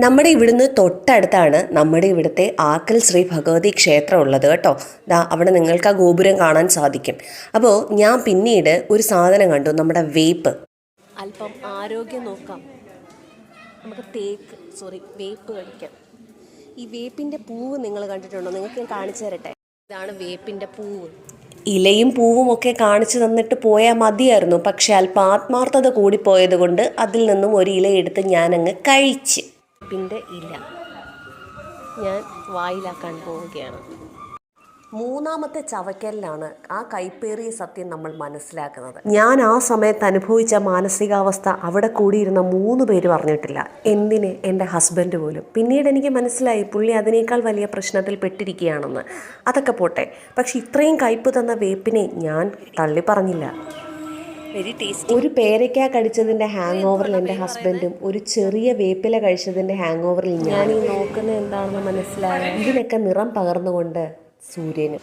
നമ്മുടെ ഇവിടുന്ന് തൊട്ടടുത്താണ് നമ്മുടെ ഇവിടുത്തെ ആക്കൽ ശ്രീ ഭഗവതി ക്ഷേത്രം ഉള്ളത് കേട്ടോ. അവിടെ നിങ്ങൾക്ക് ആ ഗോപുരം കാണാൻ സാധിക്കും. അപ്പോൾ ഞാൻ പിന്നീട് ഒരു സാധനം കണ്ടു, നമ്മുടെ വേപ്പ്. അല്പം ആരോഗ്യം നോക്കാം. നമുക്ക് വേപ്പ് കഴിക്കാം. ഈ വേപ്പിൻ്റെ പൂവ് നിങ്ങൾ കണ്ടിട്ടുണ്ടോ? നിങ്ങൾക്ക് ഞാൻ കാണിച്ചു തരട്ടെ. ഇതാണ് വേപ്പിൻ്റെ പൂവ്. ഇലയും പൂവും ഒക്കെ കാണിച്ചു തന്നിട്ട് പോയാൽ മതിയായിരുന്നു. പക്ഷെ അല്പം ആത്മാർത്ഥത കൂടിപ്പോയത് കൊണ്ട് അതിൽ നിന്നും ഒരു ഇല എടുത്ത് ഞാനങ്ങ് കഴിച്ച്. വേപ്പിൻ്റെ ഇല ഞാൻ വായിലാക്കാൻ പോവുകയാണ്. മൂന്നാമത്തെ ചവയ്ക്കലിലാണ് ആ കൈപ്പേറിയ സത്യം നമ്മൾ മനസ്സിലാക്കുന്നത്. ഞാൻ ആ സമയത്ത് അനുഭവിച്ച മാനസികാവസ്ഥ അവിടെ കൂടിയിരുന്ന 3 പേര് പറഞ്ഞിട്ടില്ല. എന്തിന്, എൻ്റെ ഹസ്ബൻഡ് പോലും. പിന്നീട് എനിക്ക് മനസ്സിലായി പുള്ളി അതിനേക്കാൾ വലിയ പ്രശ്നത്തിൽ പെട്ടിരിക്കുകയാണെന്ന്. അതൊക്കെ പോട്ടെ, പക്ഷെ ഇത്രയും കയ്പ് തന്ന വേപ്പിനെ ഞാൻ തള്ളി പറഞ്ഞില്ല. Very tasty. ഒരു പേരയ്ക്ക കഴിച്ചതിൻ്റെ ഹാങ് ഓവറിൽ എൻ്റെ ഹസ്ബൻഡും ഒരു ചെറിയ വേപ്പില കഴിച്ചതിൻ്റെ ഹാങ് ഓവറിൽ ഞാൻ ഈ നോക്കുന്നത് എന്താണെന്ന് മനസ്സിലായി. ഇതിനൊക്കെ നിറം പകർന്നുകൊണ്ട് സൂര്യന്.